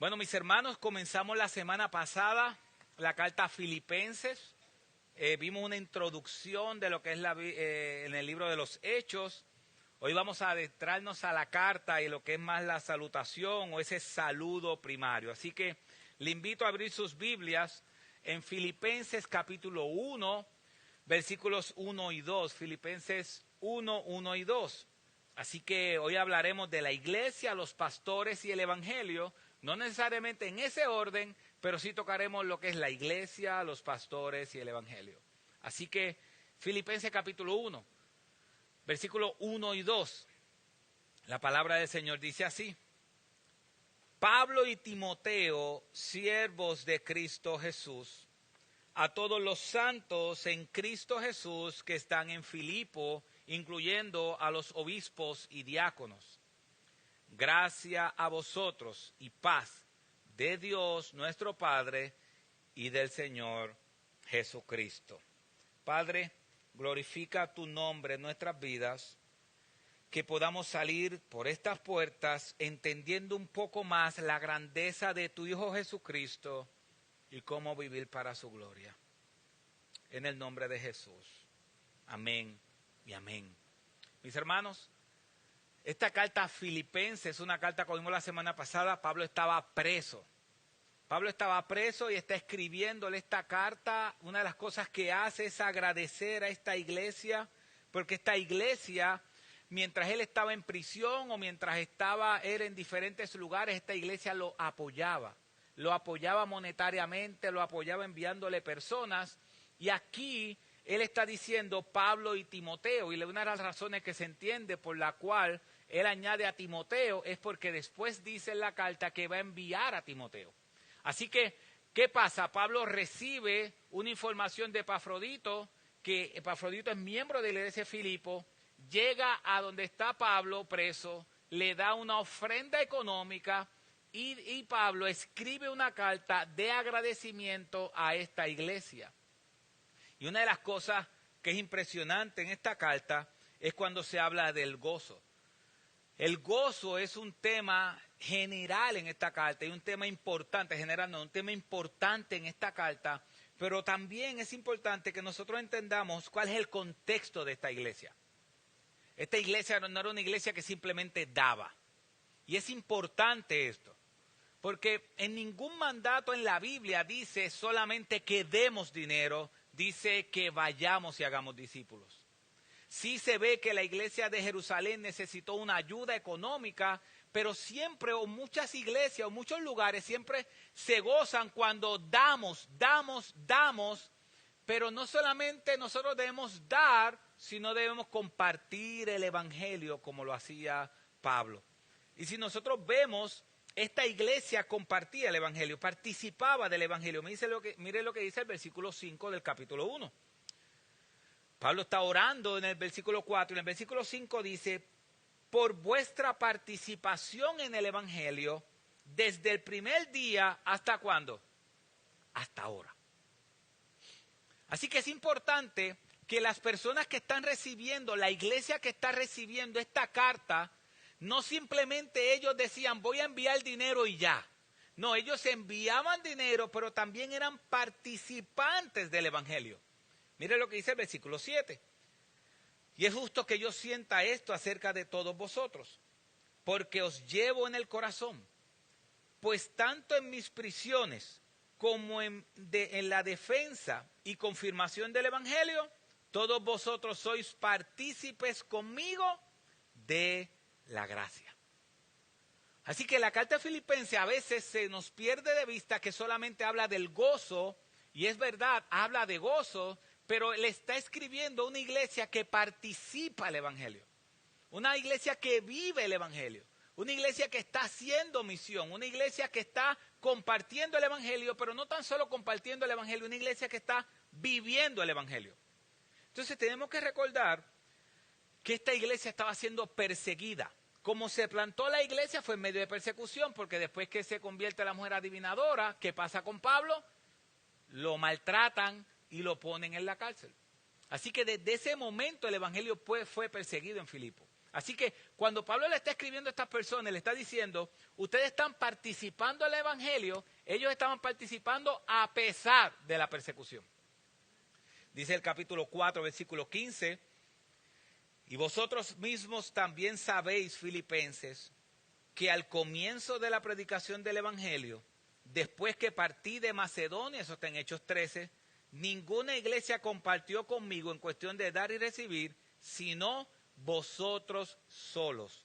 Bueno, mis hermanos, comenzamos la semana pasada la carta a Filipenses. Vimos una introducción de lo que es en el libro de los Hechos. Hoy vamos a adentrarnos a la carta y lo que es más la salutación o ese saludo primario. Así que le invito a abrir sus Biblias en Filipenses capítulo 1, versículos 1 y 2. Filipenses 1, 1 y 2. Así que hoy hablaremos de la iglesia, los pastores y el evangelio. No necesariamente en ese orden, pero sí tocaremos lo que es la iglesia, los pastores y el evangelio. Así que Filipenses capítulo 1, versículos 1 y 2. La palabra del Señor dice así: Pablo y Timoteo, siervos de Cristo Jesús, a todos los santos en Cristo Jesús que están en Filipo, incluyendo a los obispos y diáconos. Gracia a vosotros y paz de Dios nuestro Padre y del Señor Jesucristo. Padre, glorifica tu nombre en nuestras vidas, que podamos salir por estas puertas entendiendo un poco más la grandeza de tu Hijo Jesucristo y cómo vivir para su gloria. En el nombre de Jesús. Amén y amén. Mis hermanos, esta carta a Filipenses es una carta que vimos la semana pasada. Pablo estaba preso. Pablo estaba preso y está escribiéndole esta carta. Una de las cosas que hace es agradecer a esta iglesia, porque esta iglesia, mientras él estaba en prisión o mientras estaba él en diferentes lugares, esta iglesia lo apoyaba monetariamente, lo apoyaba enviándole personas. Y aquí él está diciendo Pablo y Timoteo, y una de las razones que se entiende por la cual él añade a Timoteo es porque después dice en la carta que va a enviar a Timoteo. Así que, ¿qué pasa? Pablo recibe una información de Epafrodito, que Epafrodito es miembro de la iglesia de Filipo, llega a donde está Pablo preso, le da una ofrenda económica y Pablo escribe una carta de agradecimiento a esta iglesia. Y una de las cosas que es impresionante en esta carta es cuando se habla del gozo. El gozo es un tema general en esta carta y un tema importante, un tema importante en esta carta, pero también es importante que nosotros entendamos cuál es el contexto de esta iglesia. Esta iglesia no era una iglesia que simplemente daba. Y es importante esto, porque en ningún mandato en la Biblia dice solamente que demos dinero, dice que vayamos y hagamos discípulos. Sí se ve que la iglesia de Jerusalén necesitó una ayuda económica, pero siempre, o muchas iglesias, o muchos lugares, siempre se gozan cuando damos, pero no solamente nosotros debemos dar, sino debemos compartir el evangelio como lo hacía Pablo. Y si nosotros vemos, esta iglesia compartía el evangelio, participaba del evangelio. Mire lo que dice el versículo 5 del capítulo 1. Pablo está orando en el versículo 4 y en el versículo 5 dice: por vuestra participación en el evangelio desde el primer día hasta ¿cuándo? Hasta ahora. Así que es importante que las personas que están recibiendo, la iglesia que está recibiendo esta carta, no simplemente ellos decían voy a enviar dinero y ya. No, ellos enviaban dinero, pero también eran participantes del evangelio. Mire lo que dice el versículo 7. Y es justo que yo sienta esto acerca de todos vosotros, porque os llevo en el corazón, pues tanto en mis prisiones como en la defensa y confirmación del evangelio, todos vosotros sois partícipes conmigo de la gracia. Así que la carta de Filipenses a veces se nos pierde de vista que solamente habla del gozo, y es verdad, habla de gozo, pero le está escribiendo a una iglesia que participa el evangelio, una iglesia que vive el evangelio, una iglesia que está haciendo misión, una iglesia que está compartiendo el evangelio, pero no tan solo compartiendo el evangelio, una iglesia que está viviendo el evangelio. Entonces tenemos que recordar que esta iglesia estaba siendo perseguida. Como se plantó la iglesia fue en medio de persecución, porque después que se convierte la mujer adivinadora, ¿qué pasa con Pablo? Lo maltratan y lo ponen en la cárcel. Así que desde ese momento el evangelio fue perseguido en Filipo. Así que cuando Pablo le está escribiendo a estas personas, le está diciendo, ustedes están participando en el Evangelio, ellos estaban participando a pesar de la persecución. Dice el capítulo 4, versículo 15, y vosotros mismos también sabéis, filipenses, que al comienzo de la predicación del Evangelio, después que partí de Macedonia, eso está en Hechos 13, ninguna iglesia compartió conmigo en cuestión de dar y recibir, sino vosotros solos.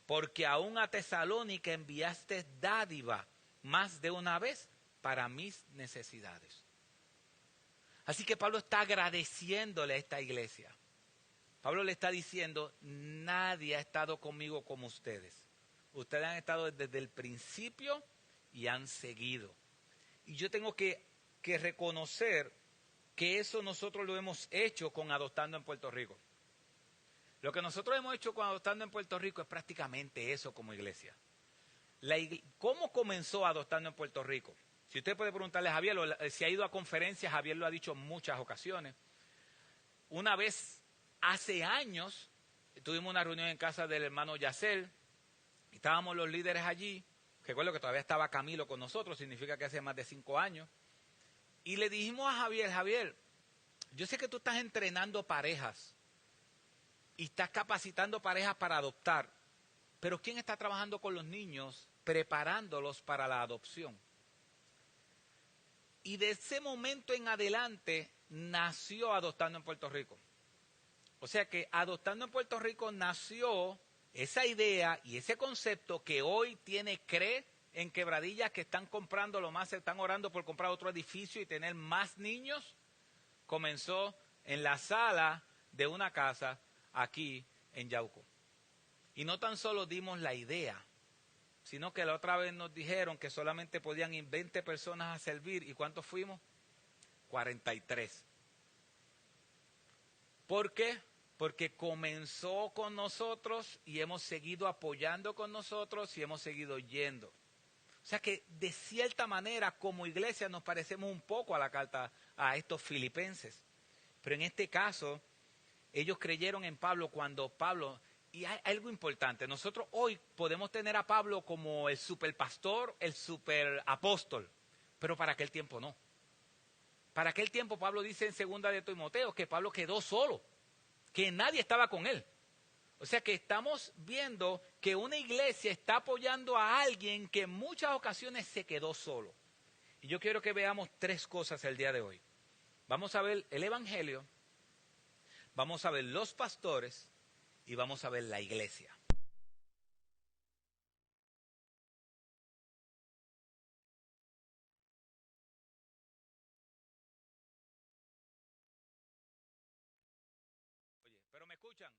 Porque aún a Tesalónica enviaste dádiva más de una vez para mis necesidades. Así que Pablo está agradeciéndole a esta iglesia. Pablo le está diciendo, nadie ha estado conmigo como ustedes. Ustedes han estado desde el principio y han seguido. Y yo tengo que reconocer que eso nosotros lo hemos hecho con Adoptando en Puerto Rico. Lo que nosotros hemos hecho con Adoptando en Puerto Rico es prácticamente eso como iglesia. ¿Cómo comenzó Adoptando en Puerto Rico? Si usted puede preguntarle a Javier, si ha ido a conferencias, Javier lo ha dicho en muchas ocasiones. Una vez, hace años, tuvimos una reunión en casa del hermano Yacel, estábamos los líderes allí, recuerdo que todavía estaba Camilo con nosotros, significa que hace más de 5 años, y le dijimos a Javier, yo sé que tú estás entrenando parejas, y estás capacitando parejas para adoptar, pero ¿quién está trabajando con los niños, preparándolos para la adopción? Y de ese momento en adelante nació Adoptando en Puerto Rico. O sea que Adoptando en Puerto Rico nació esa idea y ese concepto que hoy tiene CRE en Quebradillas, que están comprando lo más, están orando por comprar otro edificio y tener más niños. Comenzó en la sala de una casa aquí en Yauco. Y no tan solo dimos la idea, sino que la otra vez nos dijeron que solamente podían ir 20 personas a servir. ¿Y cuántos fuimos? 43. ¿Por qué? Porque comenzó con nosotros y hemos seguido apoyando con nosotros y hemos seguido yendo. O sea que de cierta manera como iglesia nos parecemos un poco a la carta a estos filipenses. Pero en este caso, ellos creyeron en Pablo cuando Pablo... Y hay algo importante, nosotros hoy podemos tener a Pablo como el superpastor, el superapóstol, pero para aquel tiempo no. Para aquel tiempo Pablo dice en 2 de Timoteo que Pablo quedó solo, que nadie estaba con él. O sea que estamos viendo que una iglesia está apoyando a alguien que en muchas ocasiones se quedó solo. Y yo quiero que veamos 3 cosas el día de hoy. Vamos a ver el Evangelio, vamos a ver los pastores y vamos a ver la iglesia. Oye, ¿pero me escuchan?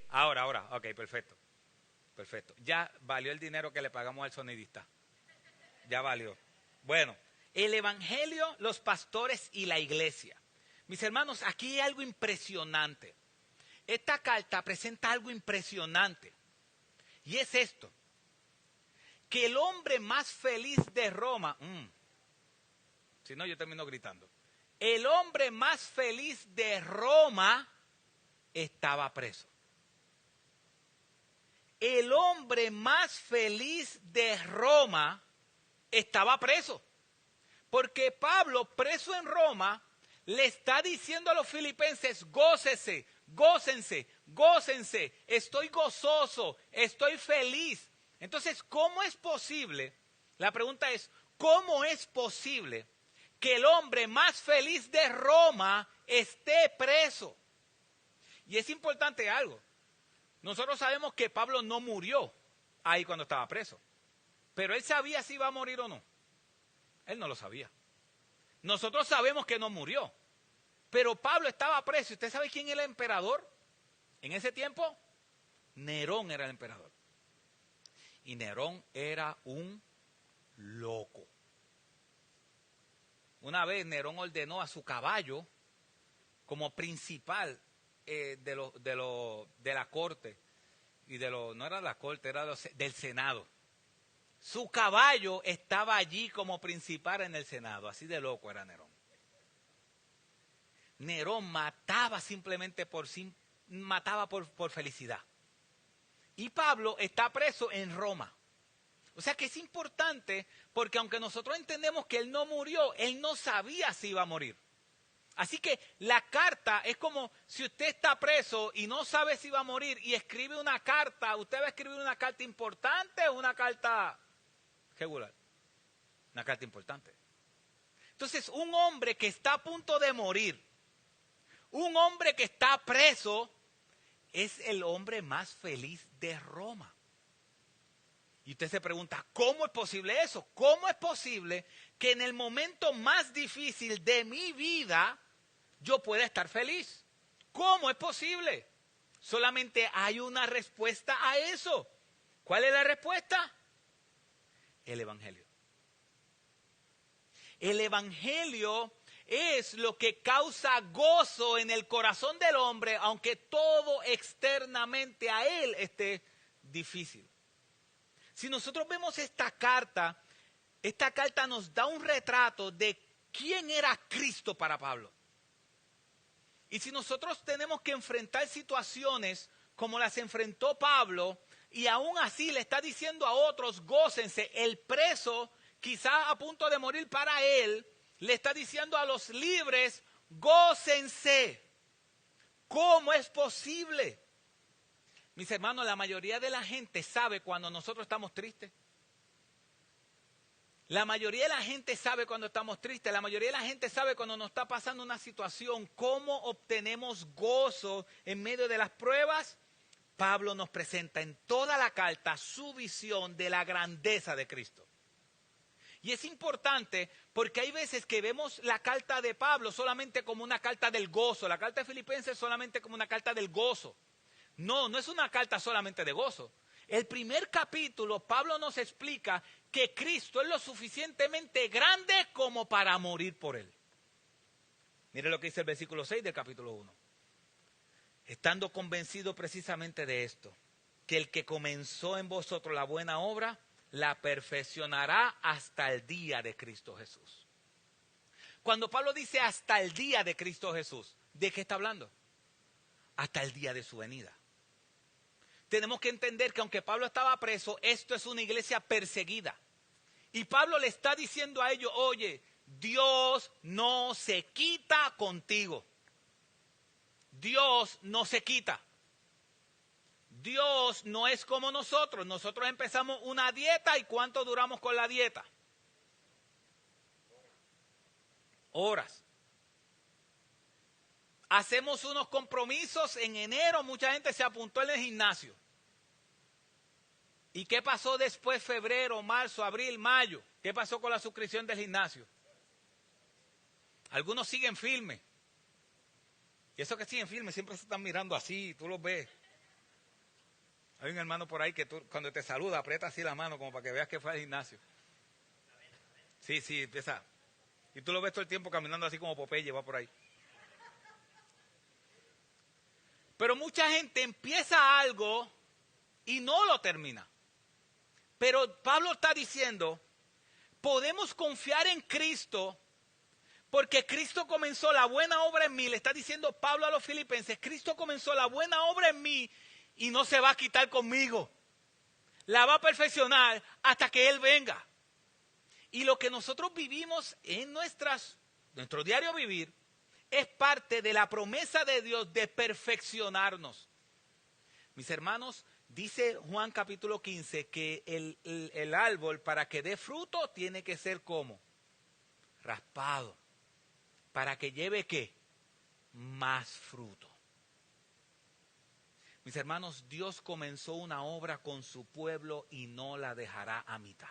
Ahora, ok, perfecto. Perfecto. Ya valió el dinero que le pagamos al sonidista. Ya valió. Bueno, el Evangelio, los pastores y la iglesia. Mis hermanos, aquí hay algo impresionante. Esta carta presenta algo impresionante. Y es esto. Que el hombre más feliz de Roma, si no yo termino gritando. El hombre más feliz de Roma estaba preso. El hombre más feliz de Roma estaba preso. Porque Pablo, preso en Roma, le está diciendo a los filipenses, gócese, gócense, gócense, estoy gozoso, estoy feliz. Entonces, ¿cómo es posible? La pregunta es, ¿cómo es posible que el hombre más feliz de Roma esté preso? Y es importante algo. Nosotros sabemos que Pablo no murió ahí cuando estaba preso. Pero él sabía si iba a morir o no. Él no lo sabía. Nosotros sabemos que no murió. Pero Pablo estaba preso. ¿Usted sabe quién era el emperador? En ese tiempo, Nerón era el emperador. Y Nerón era un loco. Una vez Nerón ordenó a su caballo como principal de la corte. Y no era la corte, era del Senado. Su caballo estaba allí como principal en el Senado. Así de loco era Nerón. Nerón mataba simplemente mataba por felicidad. Y Pablo está preso en Roma. O sea que es importante porque aunque nosotros entendemos que él no murió, él no sabía si iba a morir. Así que la carta es como si usted está preso y no sabe si va a morir y escribe una carta. ¿Usted va a escribir una carta importante o una carta regular? Una carta importante. Entonces, un hombre que está a punto de morir, un hombre que está preso, es el hombre más feliz de Roma. Y usted se pregunta, ¿cómo es posible eso? ¿Cómo es posible que en el momento más difícil de mi vida yo pueda estar feliz? ¿Cómo es posible? Solamente hay una respuesta a eso. ¿Cuál es la respuesta? El Evangelio. El Evangelio es lo que causa gozo en el corazón del hombre, aunque todo externamente a él esté difícil. Si nosotros vemos esta carta nos da un retrato de quién era Cristo para Pablo. Y si nosotros tenemos que enfrentar situaciones como las enfrentó Pablo, y aún así le está diciendo a otros, gócense, el preso, quizá a punto de morir para él, le está diciendo a los libres, gócense. ¿Cómo es posible? Mis hermanos, la mayoría de la gente sabe cuando nosotros estamos tristes. La mayoría de la gente sabe cuando estamos tristes. La mayoría de la gente sabe cuando nos está pasando una situación. ¿Cómo obtenemos gozo en medio de las pruebas? Pablo nos presenta en toda la carta su visión de la grandeza de Cristo. Y es importante porque hay veces que vemos la carta de Pablo solamente como una carta del gozo. La carta de Filipenses solamente como una carta del gozo. No, no es una carta solamente de gozo. El primer capítulo, Pablo nos explica que Cristo es lo suficientemente grande como para morir por él. Mire lo que dice el versículo 6 del capítulo 1. Estando convencido precisamente de esto, que el que comenzó en vosotros la buena obra, la perfeccionará hasta el día de Cristo Jesús. Cuando Pablo dice hasta el día de Cristo Jesús, ¿de qué está hablando? Hasta el día de su venida. Tenemos que entender que aunque Pablo estaba preso, esto es una iglesia perseguida. Y Pablo le está diciendo a ellos, oye, Dios no se quita contigo. Dios no se quita. Dios no es como nosotros. Nosotros empezamos una dieta y ¿cuánto duramos con la dieta? Horas. Hacemos unos compromisos en enero, mucha gente se apuntó en el gimnasio. ¿Y qué pasó después? Febrero, marzo, abril, mayo. ¿Qué pasó con la suscripción del gimnasio? Algunos siguen firmes. Y esos que siguen firmes siempre se están mirando así, tú los ves. Hay un hermano por ahí que tú, cuando te saluda, aprieta así la mano como para que veas que fue al gimnasio. Sí, empieza. Y tú lo ves todo el tiempo caminando así como Popeye, va por ahí. Pero mucha gente empieza algo y no lo termina. Pero Pablo está diciendo, podemos confiar en Cristo porque Cristo comenzó la buena obra en mí. Le está diciendo Pablo a los filipenses, Cristo comenzó la buena obra en mí y no se va a quitar conmigo. La va a perfeccionar hasta que Él venga. Y lo que nosotros vivimos en nuestro diario vivir es parte de la promesa de Dios de perfeccionarnos. Mis hermanos, dice Juan capítulo 15 que el árbol para que dé fruto tiene que ser como raspado. Para que lleve ¿qué? Más fruto. Mis hermanos, Dios comenzó una obra con su pueblo y no la dejará a mitad.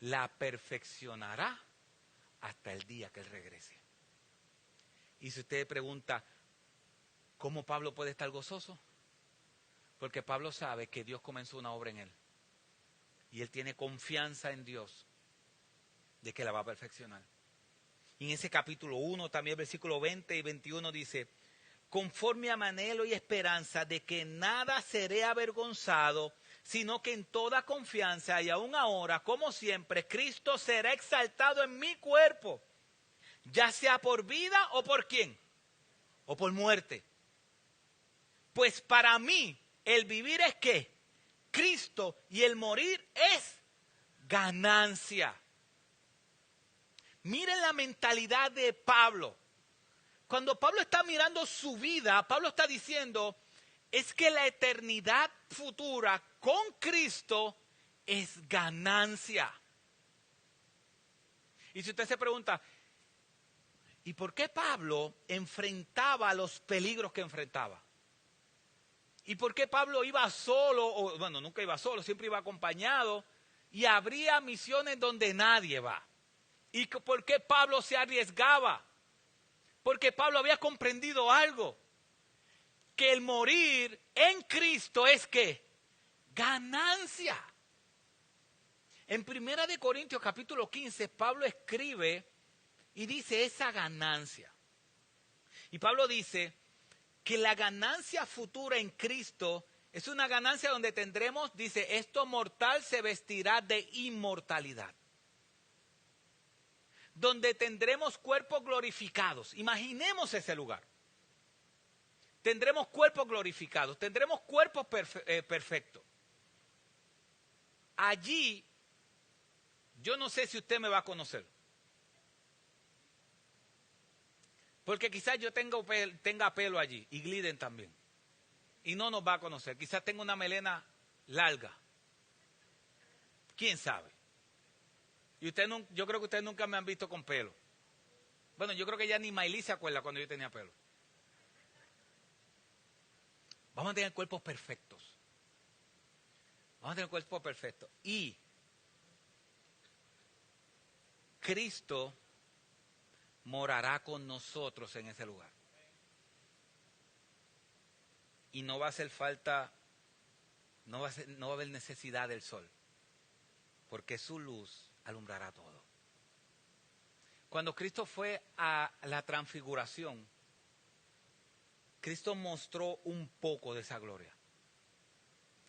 La perfeccionará hasta el día que Él regrese. Y si usted pregunta, ¿cómo Pablo puede estar gozoso? Porque Pablo sabe que Dios comenzó una obra en él. Y él tiene confianza en Dios de que la va a perfeccionar. Y en ese capítulo 1, también versículo 20 y 21 dice, conforme a mi anhelo y esperanza de que nada seré avergonzado, sino que en toda confianza y aún ahora, como siempre, Cristo será exaltado en mi cuerpo, ya sea por vida o por quién, o por muerte. Pues para mí el vivir es ¿qué? Cristo, y el morir es ganancia. Miren la mentalidad de Pablo. Cuando Pablo está mirando su vida, Pablo está diciendo, es que la eternidad futura con Cristo es ganancia. Y si usted se pregunta, ¿y por qué Pablo enfrentaba los peligros que enfrentaba? ¿Y por qué Pablo iba solo? Bueno, nunca iba solo, siempre iba acompañado. Y habría misiones donde nadie va. ¿Y por qué Pablo se arriesgaba? Porque Pablo había comprendido algo. Que el morir en Cristo es ¿qué? Ganancia. En 1 Corintios capítulo 15, Pablo escribe y dice esa ganancia. Y Pablo dice que la ganancia futura en Cristo es una ganancia donde tendremos, dice, esto mortal se vestirá de inmortalidad. Donde tendremos cuerpos glorificados. Imaginemos ese lugar. Tendremos cuerpos glorificados, tendremos cuerpos perfectos. Allí, yo no sé si usted me va a conocer. Porque quizás yo tenga pelo allí, y Gliden también. Y no nos va a conocer. Quizás tenga una melena larga. ¿Quién sabe? Y yo creo que ustedes nunca me han visto con pelo. Bueno, yo creo que ya ni Maylí se acuerda cuando yo tenía pelo. Vamos a tener cuerpos perfectos. Vamos a tener cuerpos perfectos. Y Cristo morará con nosotros en ese lugar. Y no va a hacer falta, no va a haber necesidad del sol. Porque su luz alumbrará todo. Cuando Cristo fue a la transfiguración, Cristo mostró un poco de esa gloria.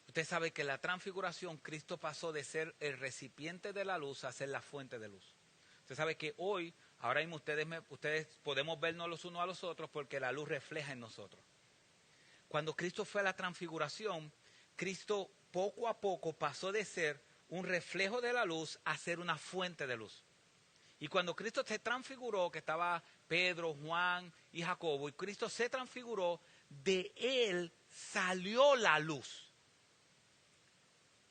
Usted sabe que en la transfiguración Cristo pasó de ser el recipiente de la luz a ser la fuente de luz. Usted sabe que hoy, ahora mismo ustedes podemos vernos los unos a los otros porque la luz refleja en nosotros. Cuando Cristo fue a la transfiguración, Cristo poco a poco pasó de ser un reflejo de la luz a ser una fuente de luz. Y cuando Cristo se transfiguró, que estaba Pedro, Juan y Jacobo, y Cristo se transfiguró, de él salió la luz.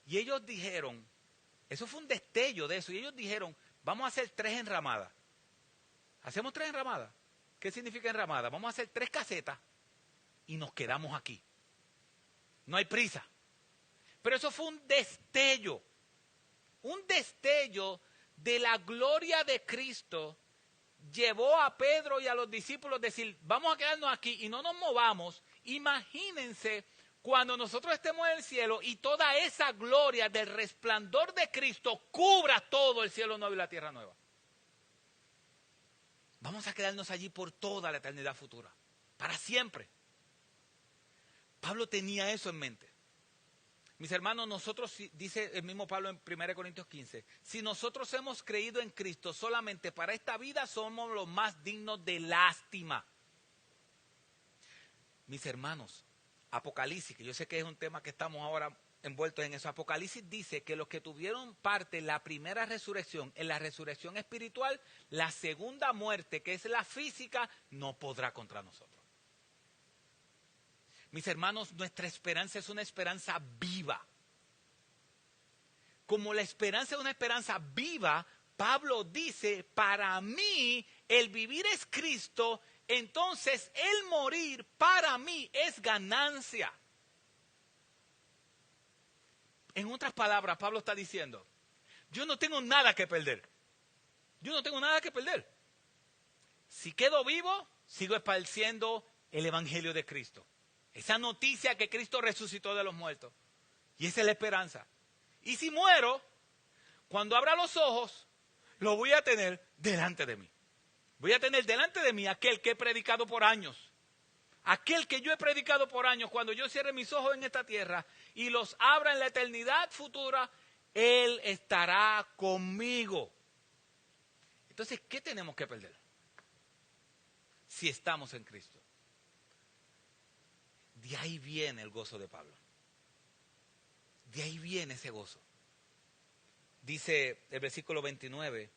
Y ellos dijeron, eso fue un destello de eso, y ellos dijeron, vamos a hacer 3 enramadas. ¿Hacemos 3 enramadas? ¿Qué significa enramada? Vamos a hacer 3 casetas y nos quedamos aquí. No hay prisa. Pero eso fue un destello de la gloria de Cristo. Llevó a Pedro y a los discípulos a decir, vamos a quedarnos aquí y no nos movamos. Imagínense cuando nosotros estemos en el cielo y toda esa gloria del resplandor de Cristo cubra todo el cielo nuevo y la tierra nueva. Vamos a quedarnos allí por toda la eternidad futura, para siempre. Pablo tenía eso en mente. Mis hermanos, nosotros, dice el mismo Pablo en 1 Corintios 15, si nosotros hemos creído en Cristo solamente para esta vida, somos los más dignos de lástima. Mis hermanos, Apocalipsis, que yo sé que es un tema que estamos ahora envueltos en eso, Apocalipsis dice que los que tuvieron parte en la primera resurrección, en la resurrección espiritual, la segunda muerte, que es la física, no podrá contra nosotros. Mis hermanos, nuestra esperanza es una esperanza viva. Como la esperanza es una esperanza viva, Pablo dice, para mí el vivir es Cristo, entonces el morir para mí es ganancia. En otras palabras, Pablo está diciendo, yo no tengo nada que perder. Yo no tengo nada que perder. Si quedo vivo, sigo esparciendo el evangelio de Cristo. Esa noticia que Cristo resucitó de los muertos. Y esa es la esperanza. Y si muero, cuando abra los ojos, lo voy a tener delante de mí. Voy a tener delante de mí aquel que he predicado por años. Aquel que yo he predicado por años, cuando yo cierre mis ojos en esta tierra y los abra en la eternidad futura, Él estará conmigo. Entonces, ¿qué tenemos que perder? Si estamos en Cristo. De ahí viene el gozo de Pablo. De ahí viene ese gozo. Dice el versículo 29,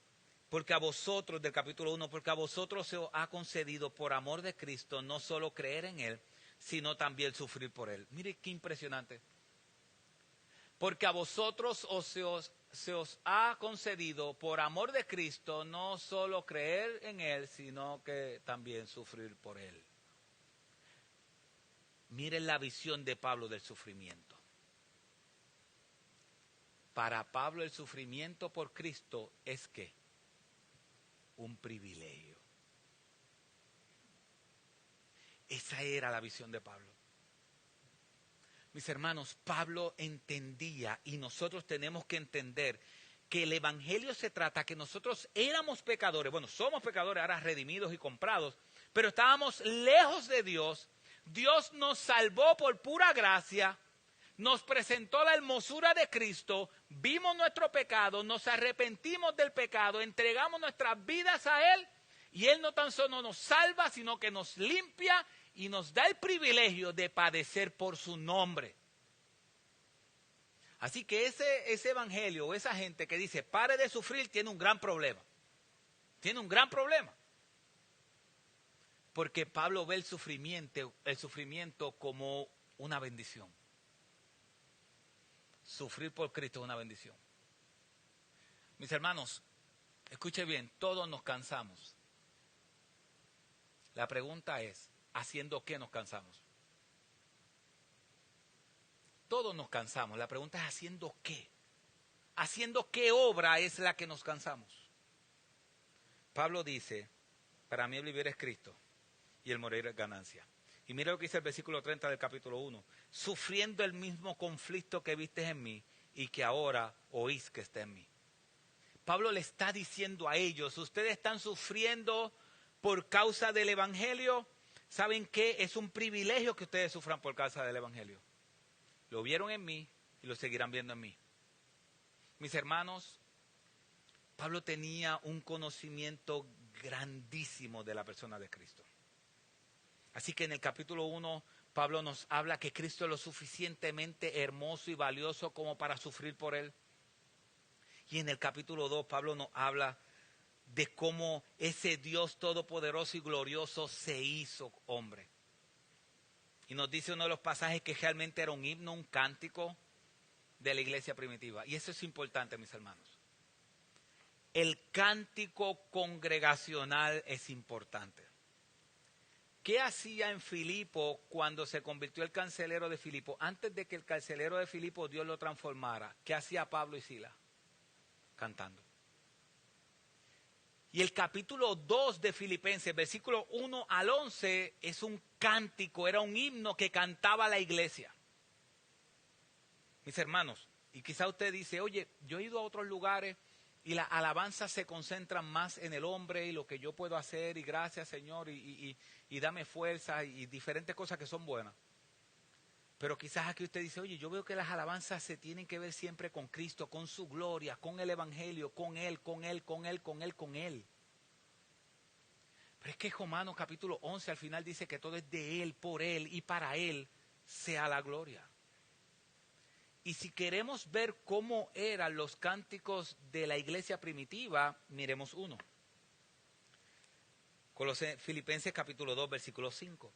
porque a vosotros, del capítulo 1, porque a vosotros se os ha concedido por amor de Cristo no solo creer en Él, sino también sufrir por Él. Mire qué impresionante. Porque a vosotros se os ha concedido por amor de Cristo no solo creer en Él, sino que también sufrir por Él. Miren la visión de Pablo del sufrimiento. Para Pablo el sufrimiento por Cristo es ¿qué? Un privilegio. Esa era la visión de Pablo. Mis hermanos, Pablo entendía, y nosotros tenemos que entender, que el evangelio se trata que nosotros éramos pecadores. Bueno, somos pecadores ahora redimidos y comprados, pero estábamos lejos de Dios. Dios nos salvó por pura gracia, nos presentó la hermosura de Cristo, vimos nuestro pecado, nos arrepentimos del pecado, entregamos nuestras vidas a Él, y Él no tan solo nos salva, sino que nos limpia y nos da el privilegio de padecer por su nombre. Así que ese evangelio o esa gente que dice pare de sufrir tiene un gran problema. Tiene un gran problema. Porque Pablo ve el sufrimiento como una bendición. Sufrir por Cristo es una bendición. Mis hermanos, escuche bien, todos nos cansamos. La pregunta es, ¿haciendo qué nos cansamos? Todos nos cansamos. La pregunta es ¿haciendo qué? ¿Haciendo qué obra es la que nos cansamos? Pablo dice, para mí el vivir es Cristo y el morir es ganancia. Y mira lo que dice el versículo 30 del capítulo 1. Sufriendo el mismo conflicto que viste en mí y que ahora oís que está en mí. Pablo le está diciendo a ellos, ustedes están sufriendo por causa del evangelio. ¿Saben qué? Es un privilegio que ustedes sufran por causa del evangelio. Lo vieron en mí y lo seguirán viendo en mí. Mis hermanos, Pablo tenía un conocimiento grandísimo de la persona de Cristo. Así que en el capítulo 1, Pablo nos habla que Cristo es lo suficientemente hermoso y valioso como para sufrir por Él. Y en el capítulo 2, Pablo nos habla de cómo ese Dios todopoderoso y glorioso se hizo hombre. Y nos dice uno de los pasajes que realmente era un himno, un cántico de la iglesia primitiva. Y eso es importante, mis hermanos. El cántico congregacional es importante. ¿Qué hacía en Filipo cuando se convirtió el carcelero de Filipo? Antes de que el carcelero de Filipo Dios lo transformara, ¿qué hacía Pablo y Silas? Cantando. Y el capítulo 2 de Filipenses, versículo 1 al 11, es un cántico, era un himno que cantaba la iglesia. Mis hermanos, y quizá usted dice, oye, yo he ido a otros lugares y las alabanzas se concentran más en el hombre y lo que yo puedo hacer y gracias Señor y dame fuerza y diferentes cosas que son buenas. Pero quizás aquí usted dice, oye, yo veo que las alabanzas se tienen que ver siempre con Cristo, con su gloria, con el evangelio, con Él, con Él, con Él, con Él, con Él. Pero es que Romanos capítulo 11 al final dice que todo es de Él, por Él y para Él sea la gloria. Y si queremos ver cómo eran los cánticos de la iglesia primitiva, miremos uno. Filipenses capítulo 2, versículo 5.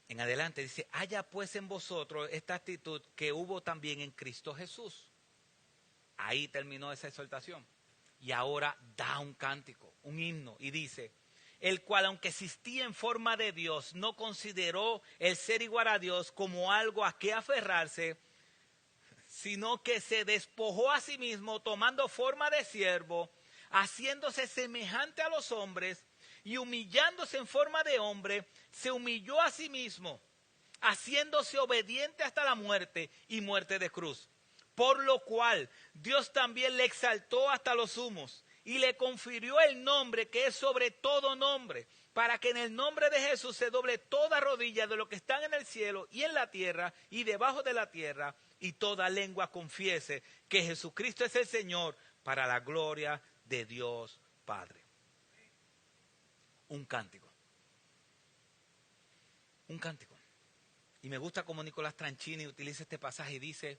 En adelante dice, haya pues en vosotros esta actitud que hubo también en Cristo Jesús. Ahí terminó esa exhortación. Y ahora da un cántico, un himno, y dice, el cual aunque existía en forma de Dios, no consideró el ser igual a Dios como algo a que aferrarse, sino que se despojó a sí mismo tomando forma de siervo, haciéndose semejante a los hombres y humillándose en forma de hombre, se humilló a sí mismo, haciéndose obediente hasta la muerte y muerte de cruz. Por lo cual Dios también le exaltó hasta los sumos y le confirió el nombre que es sobre todo nombre, para que en el nombre de Jesús se doble toda rodilla de los que están en el cielo y en la tierra y debajo de la tierra, y toda lengua confiese que Jesucristo es el Señor, para la gloria de Dios Padre. Un cántico. Un cántico. Y me gusta cómo Nicolás Tranchini utiliza este pasaje y dice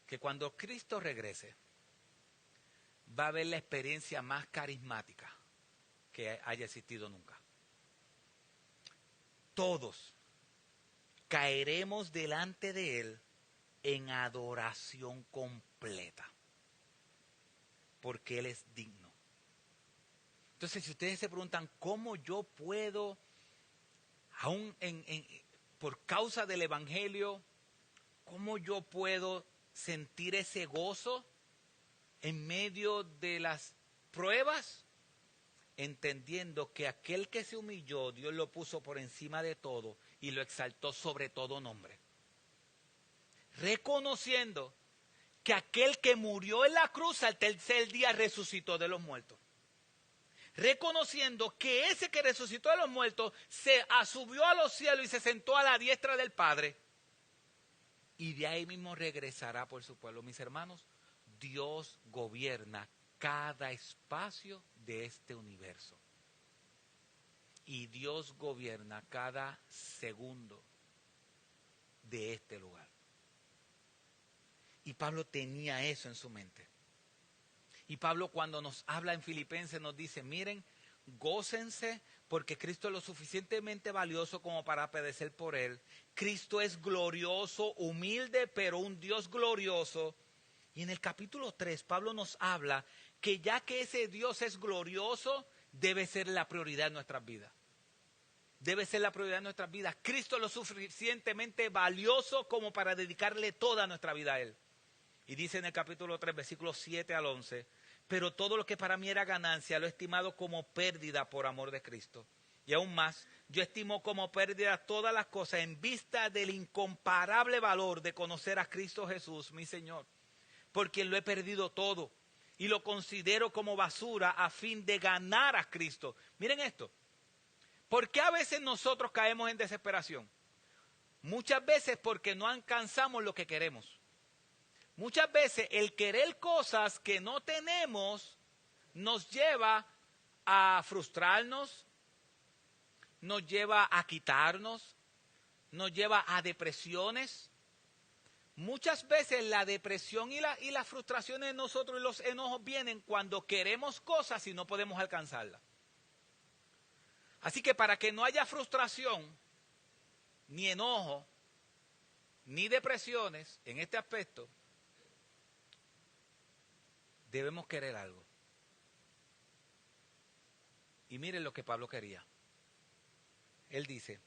que cuando Cristo regrese, va a haber la experiencia más carismática que haya existido nunca. Todos caeremos delante de Él en adoración completa, porque Él es digno. Entonces, si ustedes se preguntan cómo yo puedo, aún por causa del Evangelio, cómo yo puedo sentir ese gozo en medio de las pruebas, entendiendo que aquel que se humilló, Dios lo puso por encima de todo y lo exaltó sobre todo nombre. Reconociendo que aquel que murió en la cruz al tercer día resucitó de los muertos. Reconociendo que ese que resucitó de los muertos se subió a los cielos y se sentó a la diestra del Padre. Y de ahí mismo regresará por su pueblo. Mis hermanos, Dios gobierna cada espacio de este universo. Y Dios gobierna cada segundo de este lugar. Y Pablo tenía eso en su mente. Y Pablo, cuando nos habla en Filipenses, nos dice, miren, gócense porque Cristo es lo suficientemente valioso como para padecer por Él. Cristo es glorioso, humilde, pero un Dios glorioso. Y en el capítulo 3, Pablo nos habla que ya que ese Dios es glorioso, debe ser la prioridad de nuestras vidas. Debe ser la prioridad de nuestras vidas. Cristo es lo suficientemente valioso como para dedicarle toda nuestra vida a Él. Y dice en el capítulo 3, versículos 7 al 11, pero todo lo que para mí era ganancia lo he estimado como pérdida por amor de Cristo. Y aún más, yo estimo como pérdida todas las cosas en vista del incomparable valor de conocer a Cristo Jesús, mi Señor, por quien lo he perdido todo y lo considero como basura a fin de ganar a Cristo. Miren esto, ¿por qué a veces nosotros caemos en desesperación? Muchas veces porque no alcanzamos lo que queremos. Muchas veces el querer cosas que no tenemos nos lleva a frustrarnos, nos lleva a quitarnos, nos lleva a depresiones. Muchas veces la depresión y las frustraciones de nosotros y los enojos vienen cuando queremos cosas y no podemos alcanzarlas. Así que para que no haya frustración, ni enojo, ni depresiones en este aspecto, debemos querer algo. Y miren lo que Pablo quería. Él dice,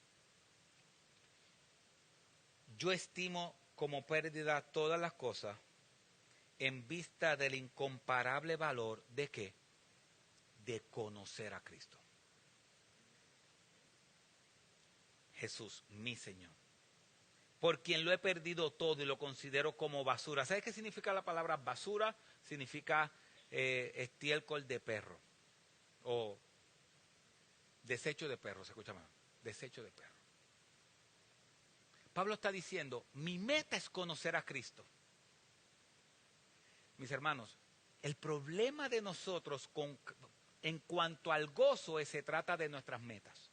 yo estimo como pérdida todas las cosas en vista del incomparable valor de ¿qué? De conocer a Cristo. Jesús, mi Señor, por quien lo he perdido todo y lo considero como basura. ¿Sabes qué significa la palabra basura? Significa estiércol de perro o desecho de perro, se escucha mal, desecho de perro. Pablo está diciendo, mi meta es conocer a Cristo. Mis hermanos, el problema de nosotros en cuanto al gozo se trata de nuestras metas.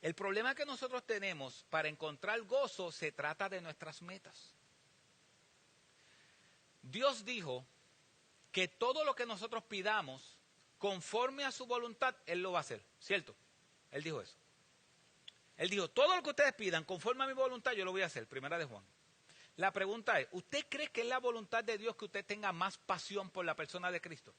El problema que nosotros tenemos para encontrar gozo se trata de nuestras metas. Dios dijo que todo lo que nosotros pidamos conforme a su voluntad, Él lo va a hacer, ¿cierto? Él dijo eso. Él dijo, todo lo que ustedes pidan conforme a mi voluntad, yo lo voy a hacer, primera de Juan. La pregunta es, ¿usted cree que es la voluntad de Dios que usted tenga más pasión por la persona de Cristo?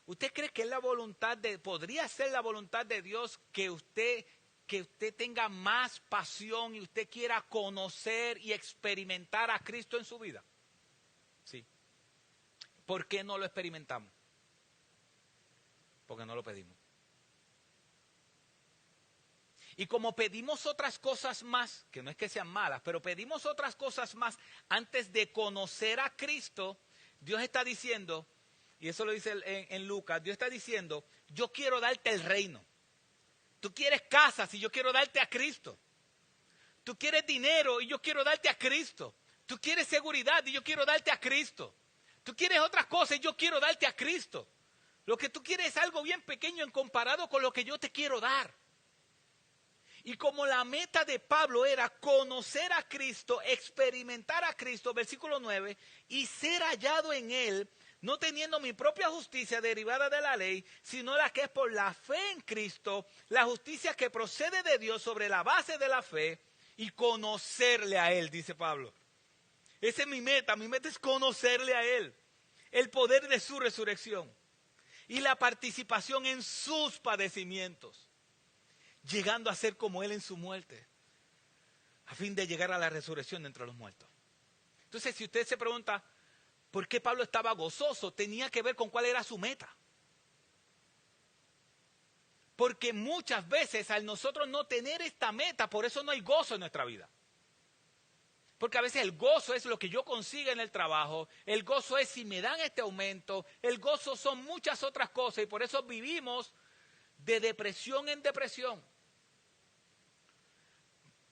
¿Usted cree que es la voluntad podría ser la voluntad de Dios que usted tenga más pasión y usted quiera conocer y experimentar a Cristo en su vida? Sí. ¿Por qué no lo experimentamos? Porque no lo pedimos. Y como pedimos otras cosas más, que no es que sean malas, pero pedimos otras cosas más antes de conocer a Cristo, Dios está diciendo, y eso lo dice en Lucas, Dios está diciendo, yo quiero darte el reino. Tú quieres casas y yo quiero darte a Cristo. Tú quieres dinero y yo quiero darte a Cristo. Tú quieres seguridad y yo quiero darte a Cristo. Tú quieres otras cosas y yo quiero darte a Cristo. Lo que tú quieres es algo bien pequeño en comparado con lo que yo te quiero dar. Y como la meta de Pablo era conocer a Cristo, experimentar a Cristo, versículo 9, y ser hallado en Él, no teniendo mi propia justicia derivada de la ley, sino la que es por la fe en Cristo, la justicia que procede de Dios sobre la base de la fe, y conocerle a Él, dice Pablo. Esa es mi meta es conocerle a Él, el poder de su resurrección y la participación en sus padecimientos, llegando a ser como Él en su muerte, a fin de llegar a la resurrección de entre los muertos. Entonces, si usted se pregunta, ¿por qué Pablo estaba gozoso? Tenía que ver con cuál era su meta. Porque muchas veces al nosotros no tener esta meta, por eso no hay gozo en nuestra vida. Porque a veces el gozo es lo que yo consiga en el trabajo, el gozo es si me dan este aumento, el gozo son muchas otras cosas y por eso vivimos de depresión en depresión.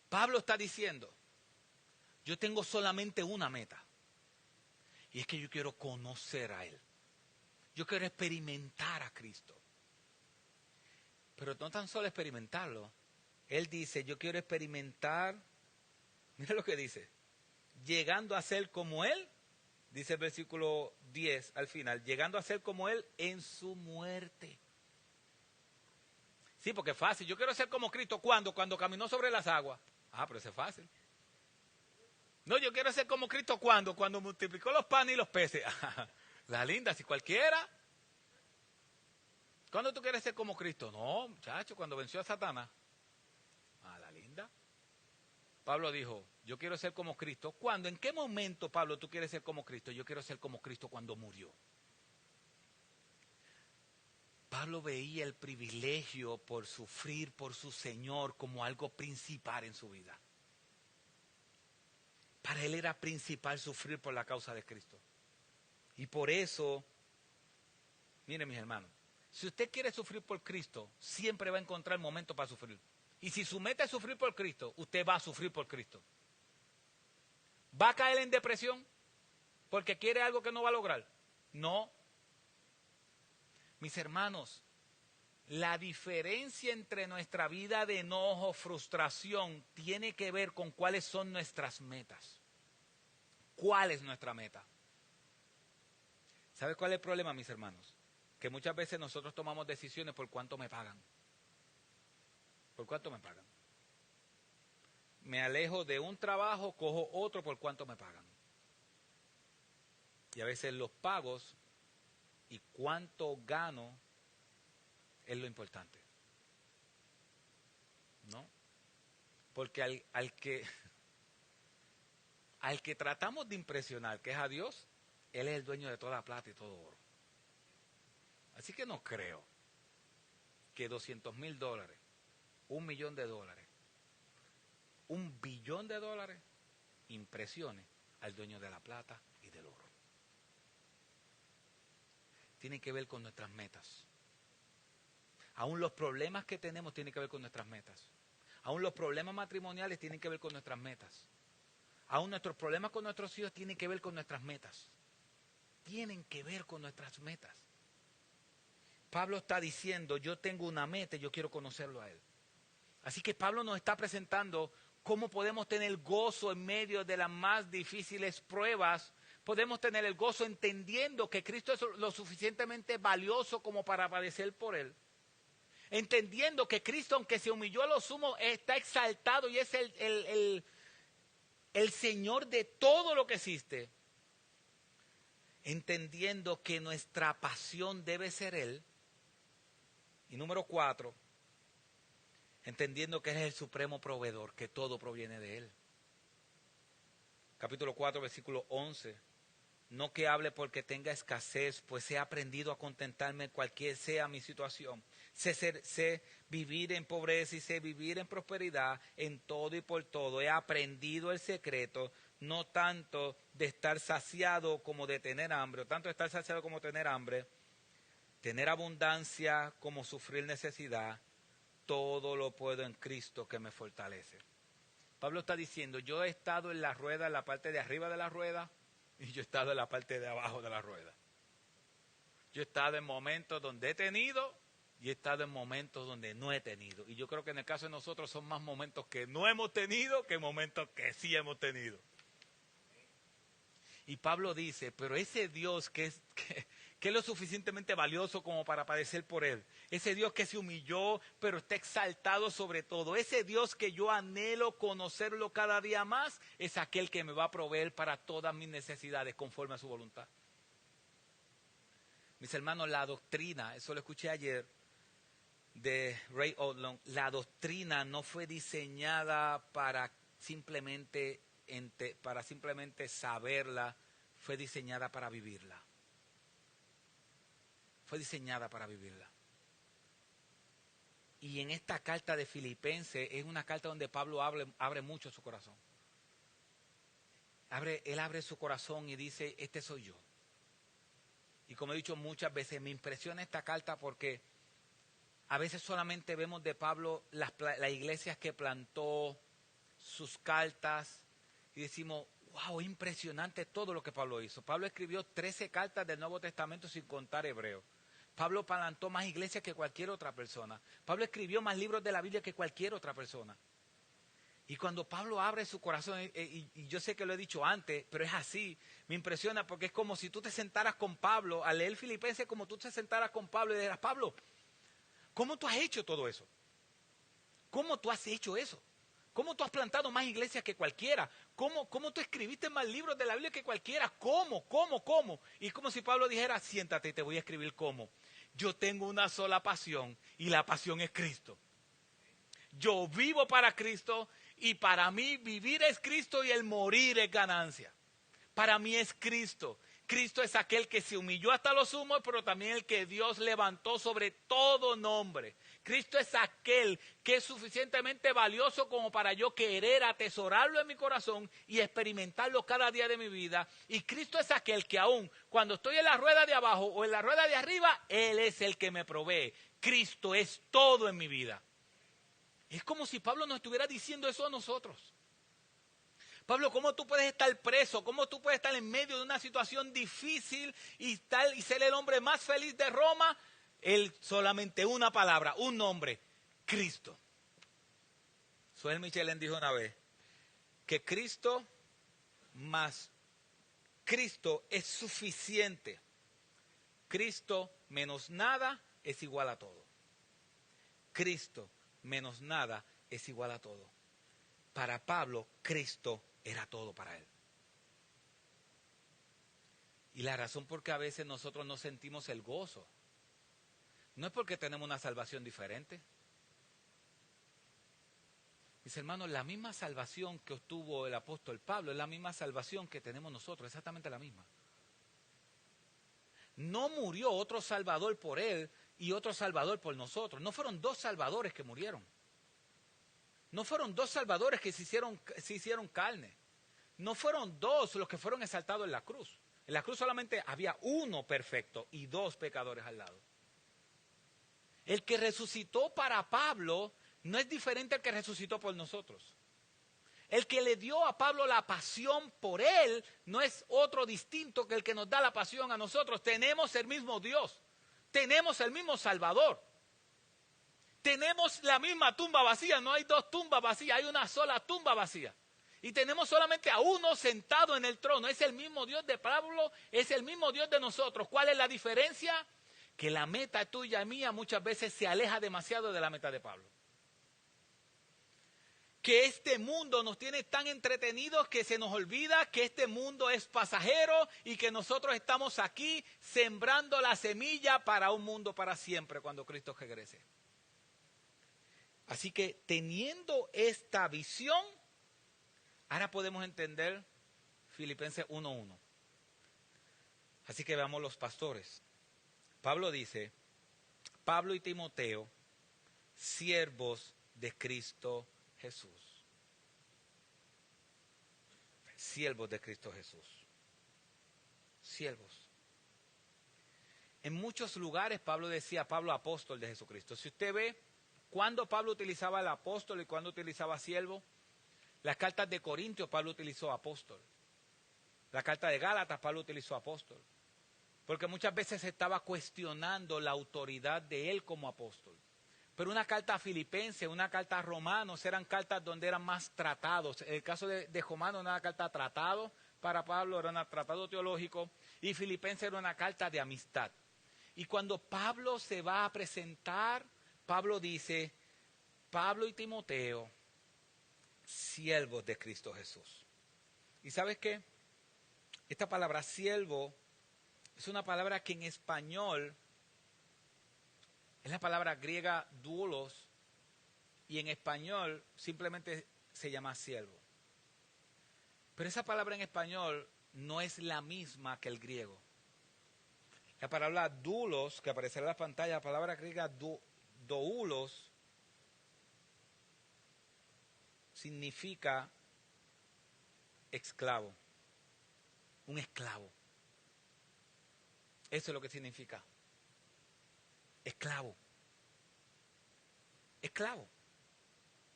Pablo está diciendo, yo tengo solamente una meta y es que yo quiero conocer a Él. Yo quiero experimentar a Cristo. Pero no tan solo experimentarlo, Él dice, yo quiero experimentar, mira lo que dice, llegando a ser como Él, dice el versículo 10 al final, llegando a ser como Él en su muerte. Sí, porque es fácil. Yo quiero ser como Cristo. ¿Cuándo? Cuando caminó sobre las aguas. Ah, pero eso es fácil. No, yo quiero ser como Cristo. ¿Cuándo? Cuando multiplicó los panes y los peces. La linda, si cualquiera. ¿Cuándo tú quieres ser como Cristo? No, muchacho, cuando venció a Satanás. Ah, la linda. Pablo dijo, yo quiero ser como Cristo. ¿Cuándo? ¿En qué momento, Pablo, tú quieres ser como Cristo? Yo quiero ser como Cristo cuando murió. Pablo veía el privilegio por sufrir por su Señor como algo principal en su vida. Para él era principal sufrir por la causa de Cristo. Y por eso, miren mis hermanos, si usted quiere sufrir por Cristo, siempre va a encontrar momento para sufrir. Y si su meta es sufrir por Cristo, usted va a sufrir por Cristo. ¿Va a caer en depresión porque quiere algo que no va a lograr? No. Mis hermanos, la diferencia entre nuestra vida de enojo, frustración, tiene que ver con cuáles son nuestras metas. ¿Cuál es nuestra meta? ¿Sabe cuál es el problema, mis hermanos? Que muchas veces nosotros tomamos decisiones por cuánto me pagan. ¿Por cuánto me pagan? Me alejo de un trabajo, cojo otro por cuánto me pagan. Y a veces los pagos y cuánto gano es lo importante. ¿No? Porque al que tratamos de impresionar, que es a Dios, Él es el dueño de toda plata y todo oro. Así que no creo que $200,000, $1,000,000, $1,000,000,000 impresione al dueño de la plata y del oro. Tiene que ver con nuestras metas. Aún los problemas que tenemos tienen que ver con nuestras metas. Aún los problemas matrimoniales tienen que ver con nuestras metas. Aún nuestros problemas con nuestros hijos tienen que ver con nuestras metas. Tienen que ver con nuestras metas. Pablo está diciendo, yo tengo una meta y yo quiero conocerlo a Él. Así que Pablo nos está presentando cómo podemos tener gozo en medio de las más difíciles pruebas. Podemos tener el gozo entendiendo que Cristo es lo suficientemente valioso como para padecer por Él. Entendiendo que Cristo, aunque se humilló a lo sumo, está exaltado y es el Señor de todo lo que existe. Entendiendo que nuestra pasión debe ser Él. Y número 4, entendiendo que Él es el supremo proveedor, que todo proviene de Él. Capítulo 4, versículo 11. No que hable porque tenga escasez, pues he aprendido a contentarme cualquier sea mi situación. Sé vivir en pobreza y sé vivir en prosperidad, en todo y por todo. He aprendido el secreto, no tanto de estar saciado como de tener hambre, o tanto de estar saciado como tener hambre, tener abundancia como sufrir necesidad. Todo lo puedo en Cristo que me fortalece. Pablo está diciendo, yo he estado en la rueda, en la parte de arriba de la rueda, y yo he estado en la parte de abajo de la rueda. Yo he estado en momentos donde he tenido y he estado en momentos donde no he tenido. Y yo creo que en el caso de nosotros son más momentos que no hemos tenido que momentos que sí hemos tenido. Y Pablo dice, pero ese Dios que es lo suficientemente valioso como para padecer por él, ese Dios que se humilló pero está exaltado sobre todo, ese Dios que yo anhelo conocerlo cada día más, es aquel que me va a proveer para todas mis necesidades conforme a su voluntad. Mis hermanos, la doctrina, eso lo escuché ayer de Ray Odlum, la doctrina no fue diseñada para simplemente saberla, fue diseñada para vivirla. Fue diseñada para vivirla. Y en esta carta de Filipenses es una carta donde Pablo abre mucho su corazón. Él abre su corazón y dice, este soy yo. Y como he dicho muchas veces, me impresiona esta carta porque a veces solamente vemos de Pablo las iglesias que plantó, sus cartas, y decimos, wow, impresionante todo lo que Pablo hizo. Pablo escribió 13 cartas del Nuevo Testamento sin contar hebreo. Pablo plantó más iglesias que cualquier otra persona. Pablo escribió más libros de la Biblia que cualquier otra persona. Y cuando Pablo abre su corazón, y yo sé que lo he dicho antes, pero es así, me impresiona porque es como si tú te sentaras con Pablo, al leer Filipenses, como tú te sentaras con Pablo y dijeras, Pablo, ¿cómo tú has hecho todo eso? ¿Cómo tú has hecho eso? ¿Cómo tú has plantado más iglesias que cualquiera? ¿Cómo tú escribiste más libros de la Biblia que cualquiera? ¿Cómo? Y como si Pablo dijera, siéntate y te voy a escribir cómo. Yo tengo una sola pasión y la pasión es Cristo. Yo vivo para Cristo y para mí vivir es Cristo y el morir es ganancia. Para mí es Cristo. Cristo es aquel que se humilló hasta lo sumo, pero también el que Dios levantó sobre todo nombre. Cristo es aquel que es suficientemente valioso como para yo querer atesorarlo en mi corazón y experimentarlo cada día de mi vida. Y Cristo es aquel que aún cuando estoy en la rueda de abajo o en la rueda de arriba, Él es el que me provee. Cristo es todo en mi vida. Es como si Pablo nos estuviera diciendo eso a nosotros. Pablo, ¿cómo tú puedes estar preso? ¿Cómo tú puedes estar en medio de una situación difícil y ser el hombre más feliz de Roma? Él solamente una palabra, un nombre, Cristo. Suel Michelin dijo una vez que Cristo más Cristo es suficiente. Cristo menos nada es igual a todo. Cristo menos nada es igual a todo. Para Pablo, Cristo era todo para él. Y la razón por que a veces nosotros no sentimos el gozo, no es porque tenemos una salvación diferente. Mis hermanos, la misma salvación que obtuvo el apóstol Pablo es la misma salvación que tenemos nosotros, exactamente la misma. No murió otro salvador por él y otro salvador por nosotros. No fueron dos salvadores que murieron. No fueron dos salvadores que se hicieron carne. No fueron dos los que fueron exaltados en la cruz. En la cruz solamente había uno perfecto y dos pecadores al lado. El que resucitó para Pablo no es diferente al que resucitó por nosotros. El que le dio a Pablo la pasión por él no es otro distinto que el que nos da la pasión a nosotros. Tenemos el mismo Dios. Tenemos el mismo Salvador. Tenemos la misma tumba vacía, no hay dos tumbas vacías, hay una sola tumba vacía. Y tenemos solamente a uno sentado en el trono. Es el mismo Dios de Pablo, es el mismo Dios de nosotros. ¿Cuál es la diferencia? Que la meta tuya y mía muchas veces se aleja demasiado de la meta de Pablo. Que este mundo nos tiene tan entretenidos que se nos olvida que este mundo es pasajero y que nosotros estamos aquí sembrando la semilla para un mundo para siempre cuando Cristo regrese. Así que teniendo esta visión, ahora podemos entender Filipenses 1:1. Así que veamos los pastores. Pablo dice, Pablo y Timoteo, siervos de Cristo Jesús. Siervos de Cristo Jesús. Siervos. En muchos lugares Pablo decía, Pablo apóstol de Jesucristo. Si usted ve, ¿cuándo Pablo utilizaba el apóstol y cuándo utilizaba siervo? Las cartas de Corintios Pablo utilizó apóstol. La carta de Gálatas Pablo utilizó apóstol. porque muchas veces se estaba cuestionando la autoridad de él como apóstol. Pero una carta a Filipenses, una carta a Romanos, eran cartas donde eran más tratados. En el caso de Romanos era una carta de tratado, para Pablo era un tratado teológico, y Filipenses era una carta de amistad. Y cuando Pablo se va a presentar, Pablo dice, Pablo y Timoteo, siervos de Cristo Jesús. ¿Y sabes qué? Esta palabra siervo es una palabra que en español es la palabra griega doulos y en español simplemente se llama siervo. Pero esa palabra en español no es la misma que el griego. La palabra doulos, que aparecerá en la pantalla, la palabra griega doulos, significa esclavo, un esclavo. Eso es lo que significa. Esclavo. Esclavo.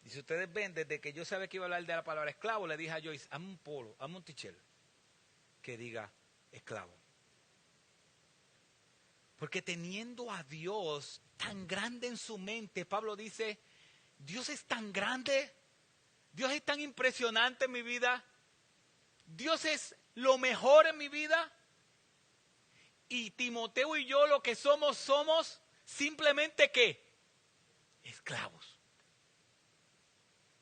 Y si ustedes ven, desde que yo sabía que iba a hablar de la palabra esclavo, le dije a Joyce, hazme un polo, hazme un tichel que diga esclavo. Porque teniendo a Dios tan grande en su mente, Pablo dice, Dios es tan grande, Dios es tan impresionante en mi vida, Dios es lo mejor en mi vida. Y Timoteo y yo lo que somos simplemente ¿qué? Esclavos.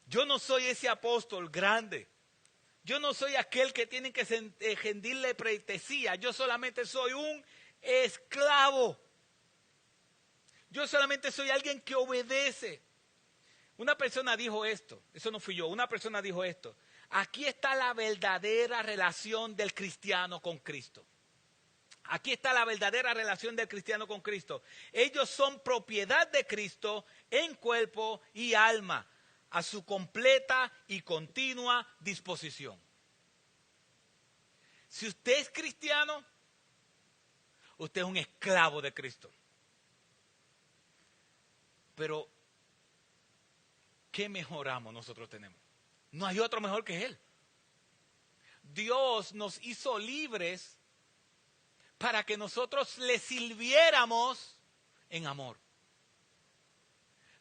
Yo no soy ese apóstol grande. Yo no soy aquel que tiene que rendirle pleitesía. Yo solamente soy un esclavo. Yo solamente soy alguien que obedece. Una persona dijo esto. Eso no fui yo. Una persona dijo esto. Aquí está la verdadera relación del cristiano con Cristo. Aquí está la verdadera relación del cristiano con Cristo. Ellos son propiedad de Cristo en cuerpo y alma, a su completa y continua disposición. Si usted es cristiano, usted es un esclavo de Cristo. Pero, ¿qué mejoramos nosotros tenemos? No hay otro mejor que Él. Dios nos hizo libres para que nosotros le sirviéramos en amor.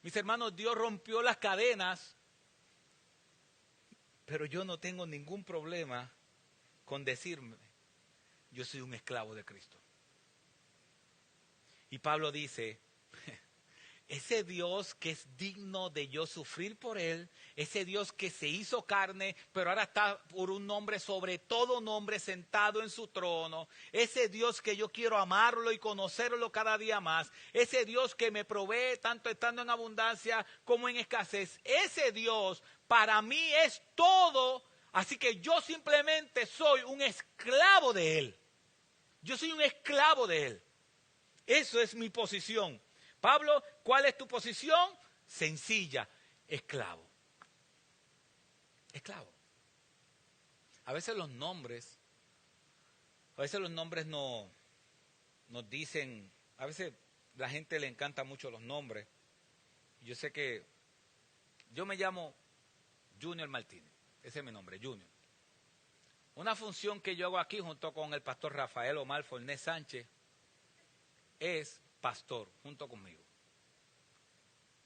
Mis hermanos, Dios rompió las cadenas, pero yo no tengo ningún problema con decirme, yo soy un esclavo de Cristo. Y Pablo dice, ese Dios que es digno de yo sufrir por Él, ese Dios que se hizo carne, pero ahora está por un nombre sobre todo nombre sentado en su trono, ese Dios que yo quiero amarlo y conocerlo cada día más, ese Dios que me provee tanto estando en abundancia como en escasez, ese Dios para mí es todo, así que yo simplemente soy un esclavo de Él. Yo soy un esclavo de Él. Eso es mi posición. Pablo, ¿cuál es tu posición? Sencilla, esclavo. Esclavo. A veces los nombres no nos dicen, a veces la gente le encanta mucho los nombres. Yo sé que yo me llamo Junior Martínez, ese es mi nombre, Junior. Una función que yo hago aquí junto con el pastor Rafael Omar Fornés Sánchez es pastor, junto conmigo.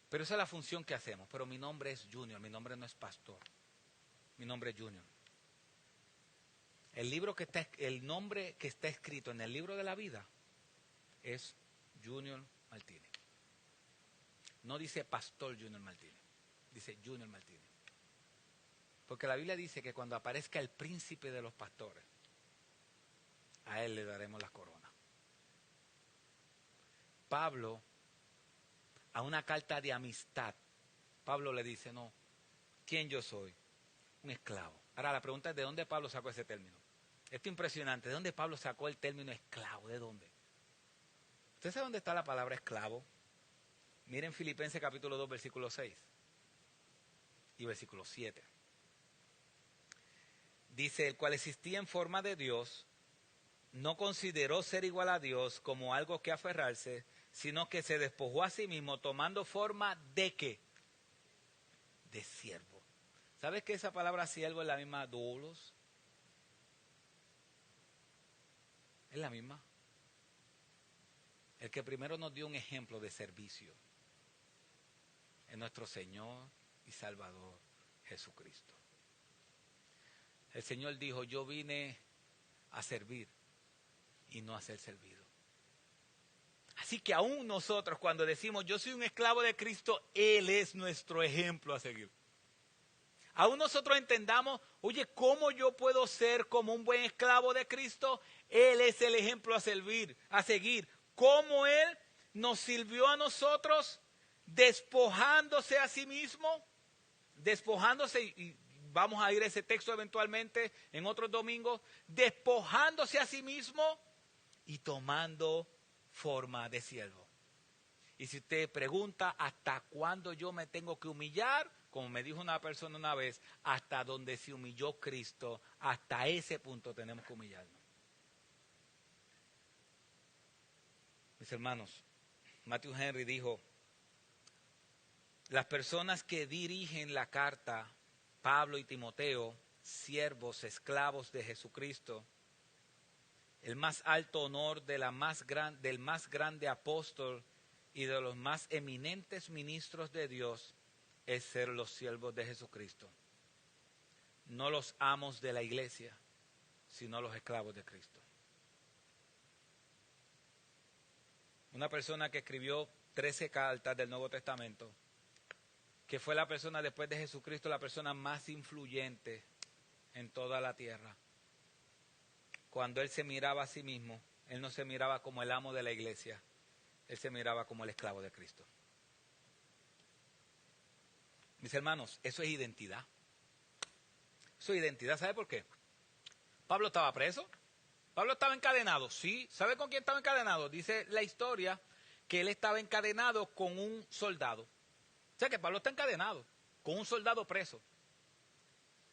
Pero esa es la función que hacemos. Pero mi nombre es Junior, mi nombre no es pastor. Mi nombre es Junior. El nombre que está escrito en el libro de la vida es Junior Martínez. No dice pastor Junior Martínez, dice Junior Martínez. Porque la Biblia dice que cuando aparezca el príncipe de los pastores, a él le daremos las coronas. Pablo, a una carta de amistad, Pablo le dice, no, ¿quién yo soy? Un esclavo. Ahora la pregunta es, ¿de dónde Pablo sacó ese término? Esto es impresionante. ¿De dónde Pablo sacó el término esclavo? ¿De dónde? ¿Usted sabe dónde está la palabra esclavo? Miren Filipenses capítulo 2, versículo 6 y versículo 7. Dice, el cual existía en forma de Dios, no consideró ser igual a Dios como algo que aferrarse, sino que se despojó a sí mismo tomando forma de ¿qué? De siervo. ¿Sabes que esa palabra siervo es la misma doulos? Es la misma. el que primero nos dio un ejemplo de servicio es nuestro Señor y Salvador Jesucristo. El Señor dijo, yo vine a servir y no a ser servido. Así que aún nosotros cuando decimos yo soy un esclavo de Cristo, Él es nuestro ejemplo a seguir. Aún nosotros entendamos, oye, ¿cómo yo puedo ser como un buen esclavo de Cristo? Él es el ejemplo a servir, a seguir. ¿Cómo Él nos sirvió a nosotros despojándose a sí mismo? Despojándose, y vamos a ir a ese texto eventualmente en otros domingos, despojándose a sí mismo y tomando forma de siervo. Y si usted pregunta hasta cuándo yo me tengo que humillar, como me dijo una persona una vez, hasta donde se humilló Cristo, hasta ese punto tenemos que humillarnos. Mis hermanos, Matthew Henry dijo, las personas que dirigen la carta, Pablo y Timoteo, siervos, esclavos de Jesucristo, el más alto honor de del más grande apóstol y de los más eminentes ministros de Dios es ser los siervos de Jesucristo. No los amos de la iglesia, sino los esclavos de Cristo. Una persona que escribió 13 cartas del Nuevo Testamento, que fue la persona después de Jesucristo, la persona más influyente en toda la tierra. Cuando él se miraba a sí mismo, él no se miraba como el amo de la iglesia, él se miraba como el esclavo de Cristo. Mis hermanos, eso es identidad. Eso es identidad, ¿sabe por qué? Pablo estaba preso, Pablo estaba encadenado, sí. ¿Sabe con quién estaba encadenado? Dice la historia que él estaba encadenado con un soldado. O sea que Pablo está encadenado con un soldado preso.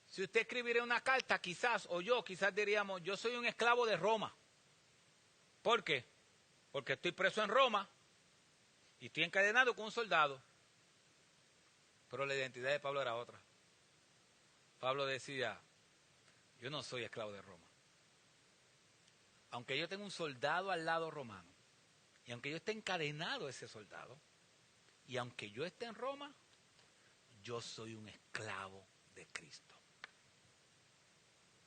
Si usted escribiera una carta, quizás, o yo, quizás diríamos, yo soy un esclavo de Roma. ¿Por qué? Porque estoy preso en Roma y estoy encadenado con un soldado. Pero la identidad de Pablo era otra. Pablo decía, yo no soy esclavo de Roma. Aunque yo tenga un soldado al lado romano, y aunque yo esté encadenado a ese soldado, y aunque yo esté en Roma, yo soy un esclavo de Cristo.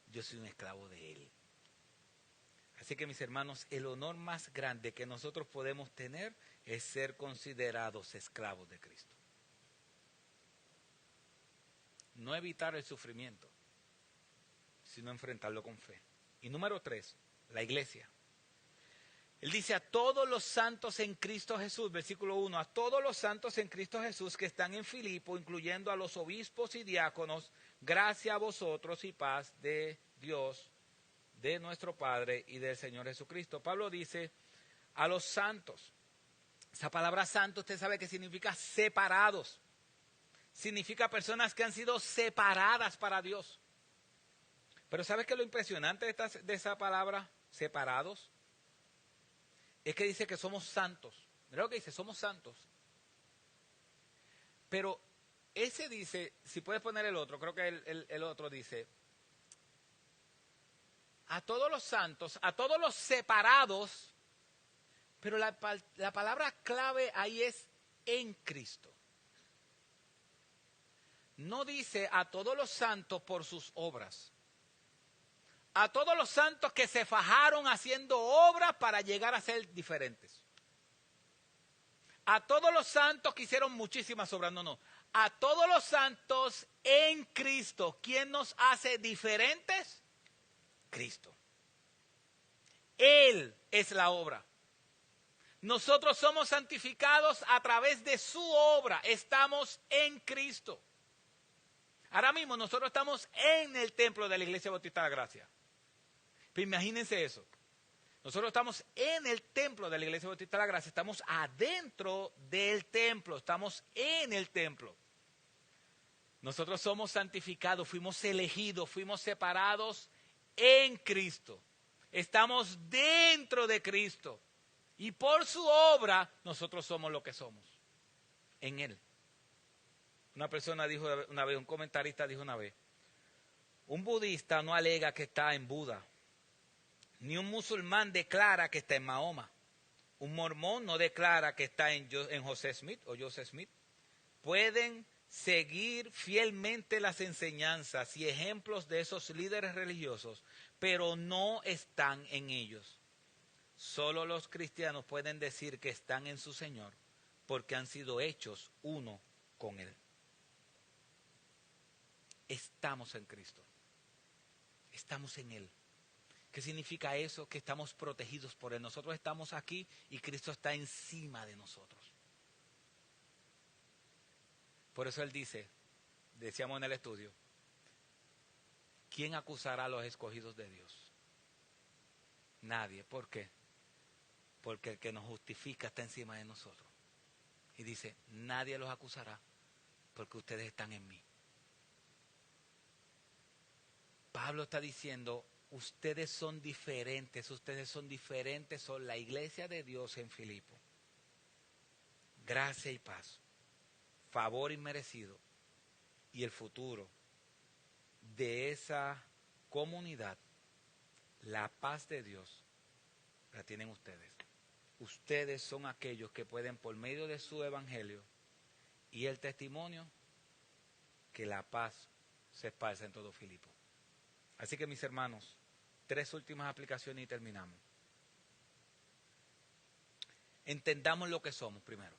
Yo soy un esclavo de Él. Así que mis hermanos, el honor más grande que nosotros podemos tener es ser considerados esclavos de Cristo. No evitar el sufrimiento, sino enfrentarlo con fe. Y número 3, la iglesia. Él dice a todos los santos en Cristo Jesús, versículo 1, a todos los santos en Cristo Jesús que están en Filipo, incluyendo a los obispos y diáconos, gracia a vosotros y paz de Dios, de nuestro Padre y del Señor Jesucristo. Pablo dice a los santos. Esa palabra santo usted sabe que significa separados. Significa personas que han sido separadas para Dios. Pero ¿sabes qué es lo impresionante de esa palabra, separados? Es que dice que somos santos. Mira lo que dice, somos santos. Pero ese dice, si puedes poner el otro, creo que el otro dice, a todos los santos, a todos los separados, pero la palabra clave ahí es en Cristo. No dice a todos los santos por sus obras. A todos los santos que se fajaron haciendo obras para llegar a ser diferentes. A todos los santos que hicieron muchísimas obras. No. A todos los santos en Cristo. ¿Quién nos hace diferentes? Cristo. Él es la obra. Nosotros somos santificados a través de su obra. Estamos en Cristo. Ahora mismo nosotros estamos en el templo de la Iglesia Bautista de la Gracia. Pero imagínense eso. Nosotros estamos en el templo de la Iglesia Bautista de la Gracia. Estamos adentro del templo. Estamos en el templo. Nosotros somos santificados, fuimos elegidos, fuimos separados en Cristo. Estamos dentro de Cristo. Y por su obra, nosotros somos lo que somos. En Él. Una persona dijo una vez, un comentarista dijo una vez, un budista no alega que está en Buda, ni un musulmán declara que está en Mahoma. Un mormón no declara que está en José Smith o Joseph Smith. Pueden seguir fielmente las enseñanzas y ejemplos de esos líderes religiosos, pero no están en ellos. Solo los cristianos pueden decir que están en su Señor porque han sido hechos uno con Él. Estamos en Cristo. Estamos en Él. ¿Qué significa eso? Que estamos protegidos por Él. Nosotros estamos aquí y Cristo está encima de nosotros. Por eso Él dice, decíamos en el estudio, ¿quién acusará a los escogidos de Dios? Nadie. ¿Por qué? Porque el que nos justifica está encima de nosotros. Y dice, nadie los acusará porque ustedes están en mí. Pablo está diciendo, ustedes son diferentes, son la iglesia de Dios en Filipo. Gracia y paz, favor inmerecido y el futuro de esa comunidad, la paz de Dios, la tienen ustedes. Ustedes son aquellos que pueden, por medio de su evangelio y el testimonio, que la paz se esparza en todo Filipo. Así que, mis hermanos, 3 últimas aplicaciones y terminamos. Entendamos lo que somos primero.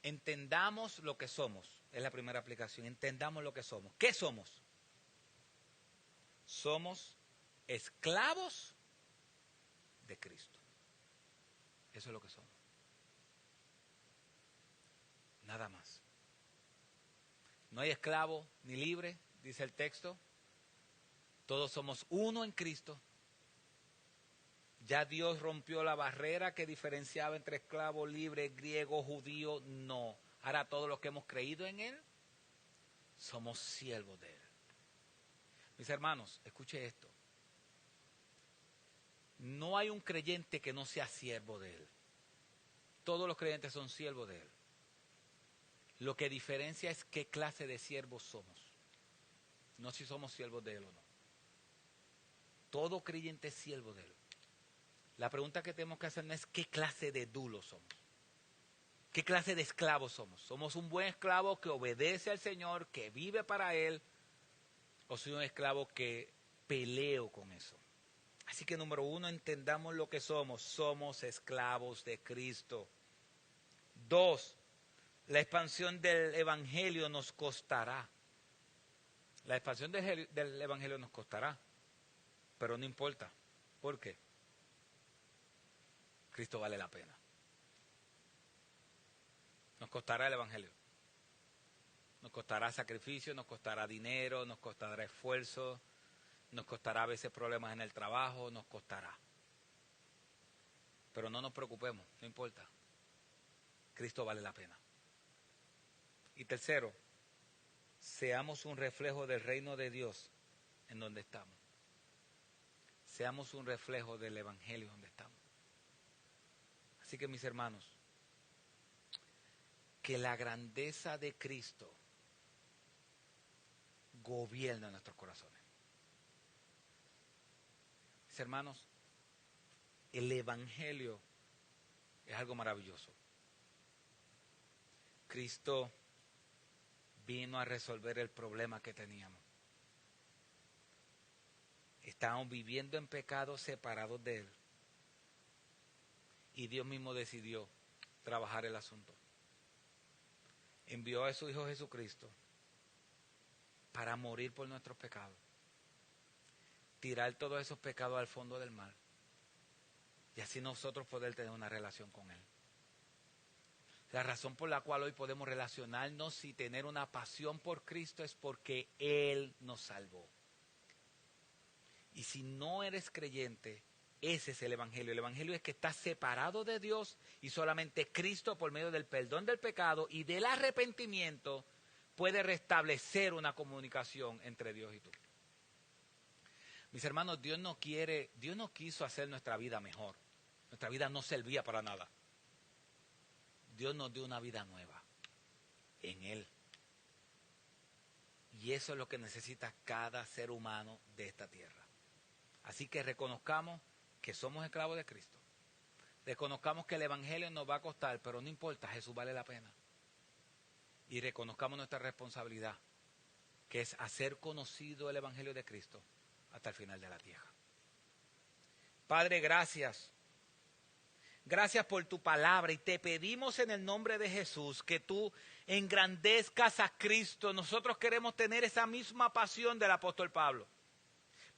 Entendamos lo que somos. Es la primera aplicación. Entendamos lo que somos. ¿Qué somos? Somos esclavos de Cristo. Eso es lo que somos. Nada más. No hay esclavo ni libre, dice el texto. Todos somos uno en Cristo. Ya Dios rompió la barrera que diferenciaba entre esclavo, libre, griego, judío. No. Ahora todos los que hemos creído en Él, somos siervos de Él. Mis hermanos, escuche esto. No hay un creyente que no sea siervo de Él. Todos los creyentes son siervos de Él. Lo que diferencia es qué clase de siervos somos. No si somos siervos de Él o no. Todo creyente es siervo de Él. La pregunta que tenemos que hacer no es qué clase de dulos somos. ¿Qué clase de esclavos somos? ¿Somos un buen esclavo que obedece al Señor, que vive para Él? ¿O soy un esclavo que peleo con eso? Así que número 1, entendamos lo que somos. Somos esclavos de Cristo. 2, la expansión del Evangelio nos costará. La expansión del Evangelio nos costará. Pero no importa. ¿Por qué? Cristo vale la pena. Nos costará el Evangelio. Nos costará sacrificio, nos costará dinero, nos costará esfuerzo, nos costará a veces problemas en el trabajo, nos costará. Pero no nos preocupemos, no importa. Cristo vale la pena. Y tercero, seamos un reflejo del reino de Dios en donde estamos. Seamos un reflejo del Evangelio donde estamos. Así que, mis hermanos, que la grandeza de Cristo gobierna nuestros corazones. Mis hermanos, el Evangelio es algo maravilloso. Cristo vino a resolver el problema que teníamos. Estábamos viviendo en pecado separados de Él. Y Dios mismo decidió trabajar el asunto. Envió a su Hijo Jesucristo para morir por nuestros pecados. Tirar todos esos pecados al fondo del mar. Y así nosotros poder tener una relación con Él. La razón por la cual hoy podemos relacionarnos y tener una pasión por Cristo es porque Él nos salvó. Y si no eres creyente, ese es el Evangelio. El Evangelio es que estás separado de Dios y solamente Cristo, por medio del perdón del pecado y del arrepentimiento, puede restablecer una comunicación entre Dios y tú. Mis hermanos, Dios no quiso hacer nuestra vida mejor. Nuestra vida no servía para nada. Dios nos dio una vida nueva en Él. Y eso es lo que necesita cada ser humano de esta tierra. Así que reconozcamos que somos esclavos de Cristo. Reconozcamos que el evangelio nos va a costar, pero no importa, Jesús vale la pena. Y reconozcamos nuestra responsabilidad, que es hacer conocido el evangelio de Cristo hasta el final de la tierra. Padre, gracias. Gracias por tu palabra y te pedimos en el nombre de Jesús que tú engrandezcas a Cristo. Nosotros queremos tener esa misma pasión del apóstol Pablo.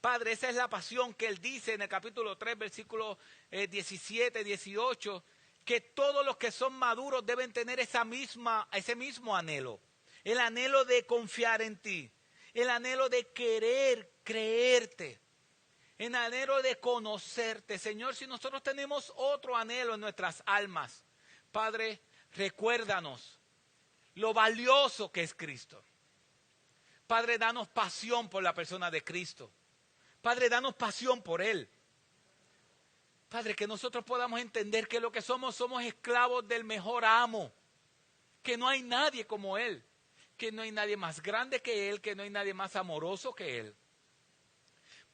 Padre, esa es la pasión que él dice en el capítulo 3, versículos 17, 18, que todos los que son maduros deben tener ese mismo anhelo. El anhelo de confiar en ti, el anhelo de querer creerte, el anhelo de conocerte. Señor, si nosotros tenemos otro anhelo en nuestras almas, Padre, recuérdanos lo valioso que es Cristo. Padre, danos pasión por la persona de Cristo. Padre, danos pasión por Él. Padre, que nosotros podamos entender que lo que somos esclavos del mejor amo, que no hay nadie como Él, que no hay nadie más grande que Él, que no hay nadie más amoroso que Él.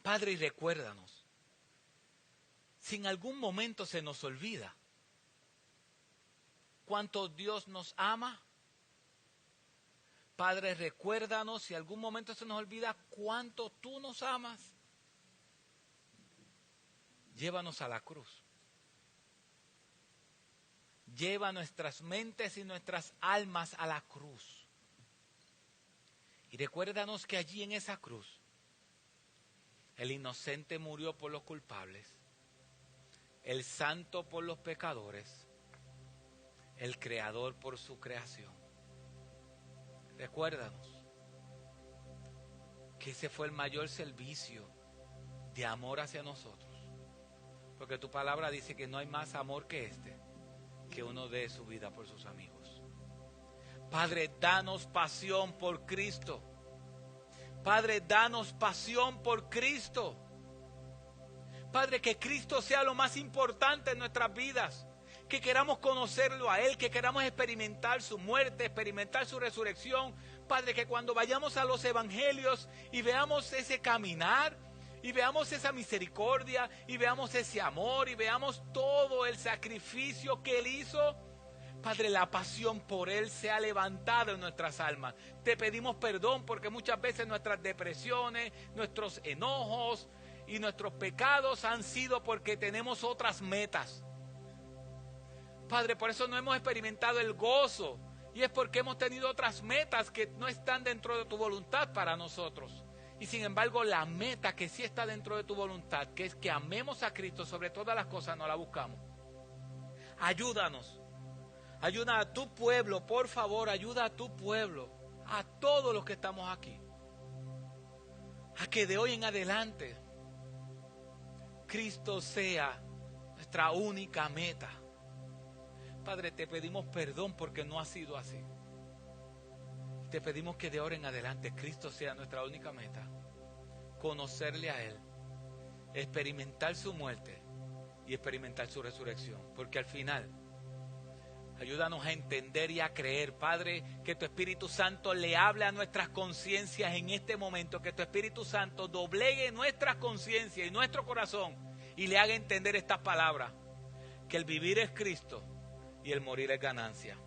Padre, y recuérdanos, si en algún momento se nos olvida cuánto Dios nos ama, Padre, recuérdanos si en algún momento se nos olvida cuánto tú nos amas. Llévanos a la cruz. Lleva nuestras mentes y nuestras almas a la cruz. Y recuérdanos que allí en esa cruz, el inocente murió por los culpables, el santo por los pecadores, el creador por su creación. Recuérdanos que ese fue el mayor servicio de amor hacia nosotros. Porque tu palabra dice que no hay más amor que este, que uno dé su vida por sus amigos. Padre, danos pasión por Cristo. Padre, danos pasión por Cristo. Padre, que Cristo sea lo más importante en nuestras vidas. Que queramos conocerlo a Él, que queramos experimentar su muerte, experimentar su resurrección. Padre, que cuando vayamos a los evangelios y veamos ese caminar, y veamos esa misericordia, y veamos ese amor, y veamos todo el sacrificio que Él hizo, Padre, la pasión por Él sea levantada en nuestras almas. Te pedimos perdón porque muchas veces nuestras depresiones, nuestros enojos y nuestros pecados han sido porque tenemos otras metas. Padre, por eso no hemos experimentado el gozo, y es porque hemos tenido otras metas que no están dentro de tu voluntad para nosotros. Y sin embargo, la meta que sí está dentro de tu voluntad, que es que amemos a Cristo sobre todas las cosas, no la buscamos. Ayúdanos. Ayuda a tu pueblo, por favor, ayuda a tu pueblo, a todos los que estamos aquí, a que de hoy en adelante Cristo sea nuestra única meta. Padre, te pedimos perdón porque no ha sido así. Te pedimos que de ahora en adelante Cristo sea nuestra única meta. Conocerle a Él, experimentar su muerte y experimentar su resurrección. Porque al final, ayúdanos a entender y a creer, Padre, que tu Espíritu Santo le hable a nuestras conciencias en este momento. Que tu Espíritu Santo doblegue nuestras conciencias y nuestro corazón y le haga entender estas palabras. Que el vivir es Cristo y el morir es ganancia.